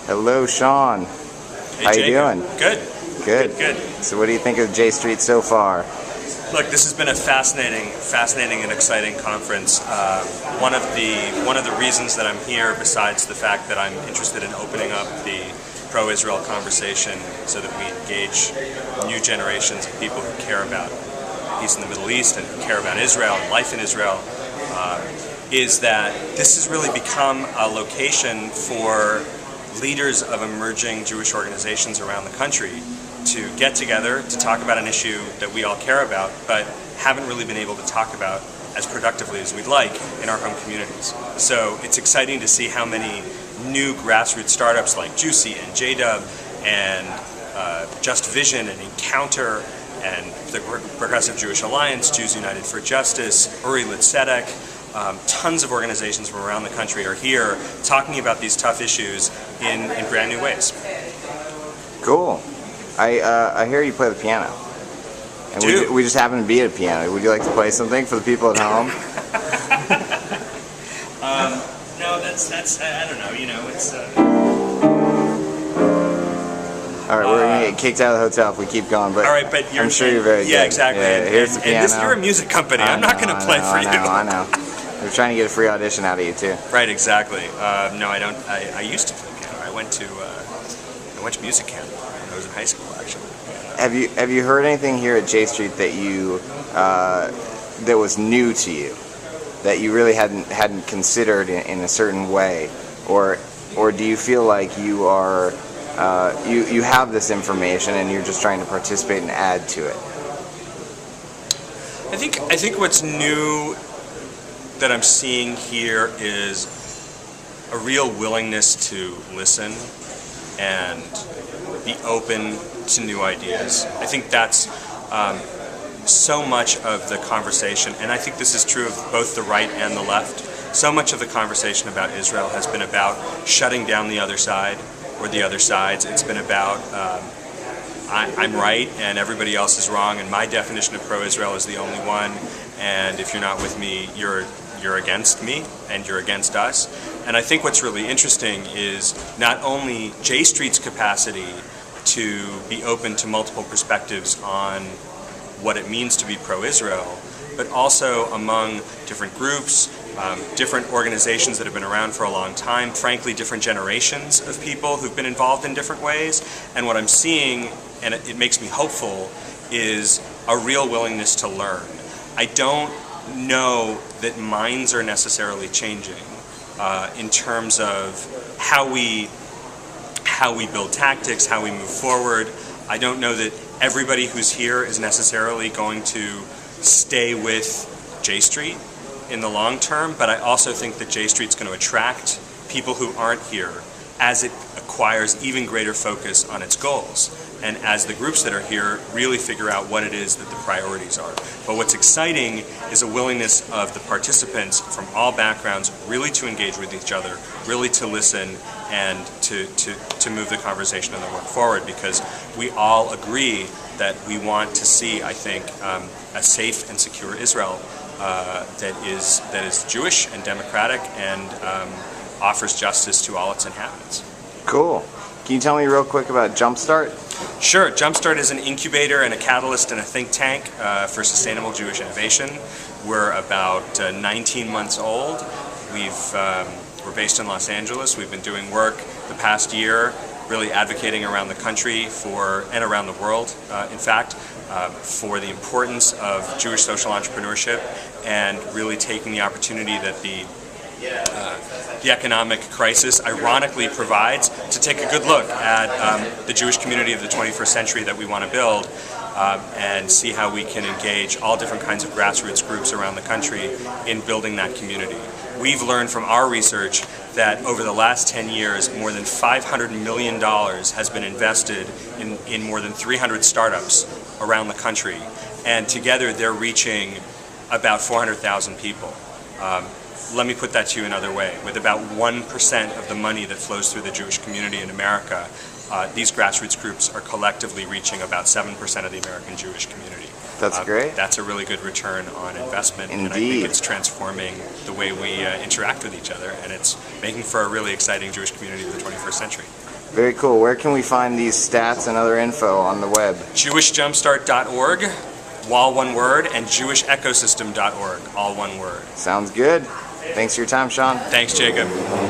Hello, Shawn. Hey, how Jacob. you doing? Good. Good. So what do you think of J Street so far? Look, this has been a fascinating and exciting conference. One of the reasons that I'm here, besides the fact that I'm interested in opening up the pro-Israel conversation so that we engage new generations of people who care about peace in the Middle East and who care about Israel and life in Israel, is that this has really become a location for leaders of emerging Jewish organizations around the country to get together to talk about an issue that we all care about, but haven't really been able to talk about as productively as we'd like in our home communities. So it's exciting to see how many new grassroots startups like Juicy and JDub and Just Vision and Encounter and the Progressive Jewish Alliance, Jews United for Justice, Uri Litzedek, tons of organizations from around the country are here talking about these tough issues in brand new ways. Cool. I hear you play the piano. And we just happen to be at a piano. Would you like to play something for the people at home? No, that's I don't know. You know, it's. All right, we're gonna get kicked out of the hotel if we keep going. But all right, but I'm sure you're very good. Yeah, exactly. Yeah, here's the piano. You're a music company. I'm not going to play for you. I know. We're trying to get a free audition out of you too. Right, exactly. No, I don't. I used to play piano. I went to music camp when I was in high school, actually. Have you heard anything here at J Street that you that was new to you, that you really hadn't considered in a certain way, or do you feel like you are you have this information and you're just trying to participate and add to it? I think what's new that I'm seeing here is a real willingness to listen and be open to new ideas. I think that's so much of the conversation, and I think this is true of both the right and the left. So much of the conversation about Israel has been about shutting down the other side or the other sides. It's been about I'm right and everybody else is wrong, and my definition of pro-Israel is the only one, and if you're not with me, you're against me and you're against us. And I think what's really interesting is not only J Street's capacity to be open to multiple perspectives on what it means to be pro-Israel, but also among different groups, different organizations that have been around for a long time, frankly, different generations of people who've been involved in different ways. And what I'm seeing, and it makes me hopeful, is a real willingness to learn. I don't know that minds are necessarily changing in terms of how we build tactics, how we move forward. I don't know that everybody who's here is necessarily going to stay with J Street in the long term, but I also think that J Street's going to attract people who aren't here as it acquires even greater focus on its goals, and as the groups that are here really figure out what it is that the priorities are. But what's exciting is a willingness of the participants from all backgrounds really to engage with each other, really to listen, and to move the conversation and the work forward, because we all agree that we want to see, I think, a safe and secure Israel that is Jewish and democratic and offers justice to all its inhabitants. Cool. Can you tell me real quick about Jumpstart? Sure. Jumpstart is an incubator and a catalyst and a think tank for sustainable Jewish innovation. We're about 19 months old. We're based in Los Angeles. We've been doing work the past year, really advocating around the country and around the world, in fact, for the importance of Jewish social entrepreneurship, and really taking the opportunity that the economic crisis ironically provides to take a good look at the Jewish community of the 21st century that we want to build, and see how we can engage all different kinds of grassroots groups around the country in building that community. We've learned from our research that over the last 10 years, more than $500 million has been invested in more than 300 startups around the country, and together they're reaching about 400,000 people. Let me put that to you another way. With about 1% of the money that flows through the Jewish community in America, these grassroots groups are collectively reaching about 7% of the American Jewish community. That's great. That's a really good return on investment. Indeed. And I think it's transforming the way we interact with each other, and it's making for a really exciting Jewish community of the 21st century. Very cool. Where can we find these stats and other info on the web? JewishJumpstart.org, all one word, and JewishEcosystem.org, all one word. Sounds good. Thanks for your time, Shawn. Thanks, Jacob.